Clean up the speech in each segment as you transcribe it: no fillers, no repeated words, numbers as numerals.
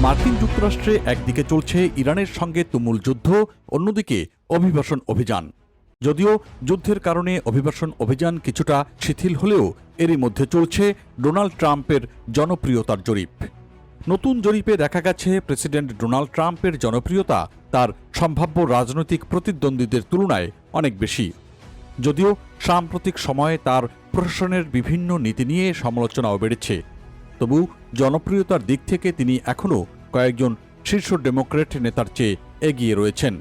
মার্কিন যুক্তরাষ্ট্রে একদিকে চলছে ইরানের সঙ্গে তুমুল যুদ্ধ, অন্যদিকে অভিবাসন অভিযান। যদিও যুদ্ধের কারণে অভিবাসন অভিযান কিছুটা শিথিল হলেও এরই মধ্যে চলছে ডোনাল্ড ট্রাম্পের জনপ্রিয়তার জরিপ। নতুন জরিপে দেখা গেছে প্রেসিডেন্ট ডোনাল্ড ট্রাম্পের জনপ্রিয়তা তার সম্ভাব্য রাজনৈতিক প্রতিদ্বন্দ্বীদের তুলনায় অনেক বেশি। যদিও সাম্প্রতিক সময়ে তার প্রশাসনের বিভিন্ন নীতি নিয়ে সমালোচনাও বেড়েছে, তবু জনপ্রিয়তার দিক থেকে তিনি এখনও কয়েকজন শীর্ষ ডেমোক্র্যাট নেতার চেয়ে এগিয়ে রয়েছেন।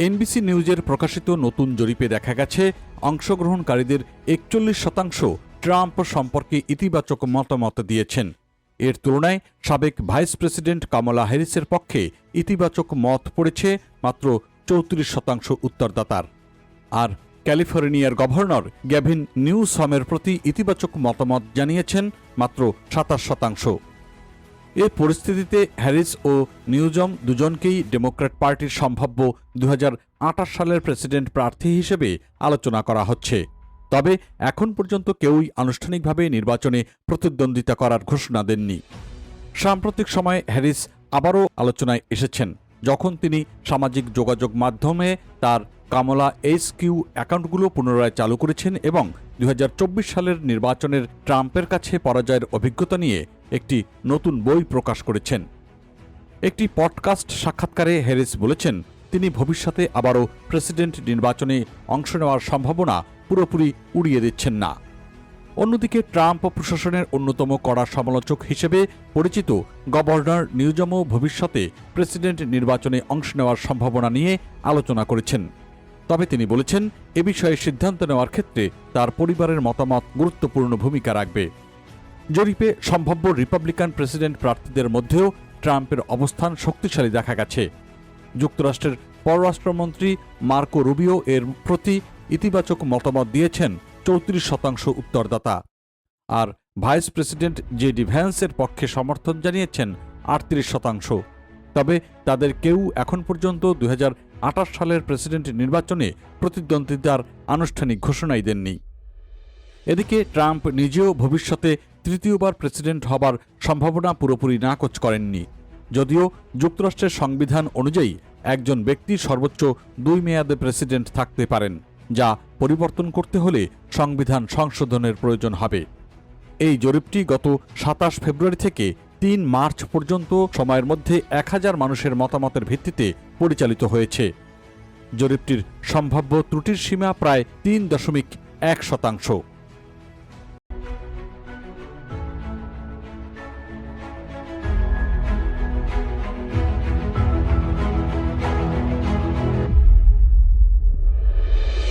এনবিসি নিউজের প্রকাশিত নতুন জরিপে দেখা গেছে অংশগ্রহণকারীদের 41% ট্রাম্প সম্পর্কে ইতিবাচক মতামত দিয়েছেন। এর তুলনায় সাবেক ভাইস প্রেসিডেন্ট কামালা হ্যারিসের পক্ষে ইতিবাচক মত পড়েছে মাত্র 34% উত্তরদাতার। আর ক্যালিফোর্নিয়ার গভর্নর গ্যাভিন নিউসমের প্রতি ইতিবাচক মতামত জানিয়েছেন মাত্র 27%। এ পরিস্থিতিতে হ্যারিস ও নিউজম দুজনকেই ডেমোক্র্যাট পার্টির সম্ভাব্য 2028 সালের প্রেসিডেন্ট প্রার্থী হিসেবে আলোচনা করা হচ্ছে। তবে এখন পর্যন্ত কেউই আনুষ্ঠানিকভাবে নির্বাচনে প্রতিদ্বন্দ্বিতা করার ঘোষণা দেননি। সাম্প্রতিক সময়ে হ্যারিস আবারও আলোচনায় এসেছেন যখন তিনি সামাজিক যোগাযোগ মাধ্যমে তার কামলা এইচকিউ অ্যাকাউন্টগুলো পুনরায় চালু করেছেন এবং 2024 সালের নির্বাচনের ট্রাম্পের কাছে পরাজয়ের অভিজ্ঞতা নিয়ে একটি নতুন বই প্রকাশ করেছেন। একটি পডকাস্ট সাক্ষাৎকারে হ্যারিস বলেছেন তিনি ভবিষ্যতে আবারও প্রেসিডেন্ট নির্বাচনে অংশ নেওয়ার সম্ভাবনা পুরোপুরি উড়িয়ে দিচ্ছেন না। অন্যদিকে ট্রাম্প প্রশাসনের অন্যতম কড়া সমালোচক হিসেবে পরিচিত গভর্নর নিউজমও ভবিষ্যতে প্রেসিডেন্ট নির্বাচনে অংশ নেওয়ার সম্ভাবনা নিয়ে আলোচনা করেছেন। তবে তিনি বলেছেন এ বিষয়ে সিদ্ধান্ত নেওয়ার ক্ষেত্রে তার পরিবারের মতামত গুরুত্বপূর্ণ ভূমিকা রাখবে। জরিপে সম্ভাব্য রিপাবলিকান প্রেসিডেন্ট প্রার্থীদের মধ্যেও ট্রাম্পের অবস্থান শক্তিশালী দেখা গেছে। যুক্তরাষ্ট্রের পররাষ্ট্রমন্ত্রী মার্কো রুবিও এর প্রতি ইতিবাচক মতামত দিয়েছেন 34% উত্তরদাতা। আর ভাইস প্রেসিডেন্ট জেডি ভ্যান্সের পক্ষে সমর্থন জানিয়েছেন 38%। তবে তাদের কেউ এখন পর্যন্ত 2028 সালের প্রেসিডেন্ট নির্বাচনে প্রতিদ্বন্দ্বিতার আনুষ্ঠানিক ঘোষণাই দেননি। এদিকে ট্রাম্প নিজেও ভবিষ্যতে তৃতীয়বার প্রেসিডেন্ট হবার সম্ভাবনা পুরোপুরি নাকচ করেননি। যদিও যুক্তরাষ্ট্রের সংবিধান অনুযায়ী একজন ব্যক্তি সর্বোচ্চ 2 মেয়াদে প্রেসিডেন্ট থাকতে পারেন, যা পরিবর্তন করতে হলে সংবিধান সংশোধনের প্রয়োজন হবে। এই জরিপটি গত 27 ফেব্রুয়ারি থেকে 3 মার্চ পর্যন্ত সময়ের মধ্যে 1000 মানুষের মতামতের ভিত্তিতে পরিচালিত হয়েছে। জরিপটির সম্ভাব্য ত্রুটির সীমা প্রায় 3.1%।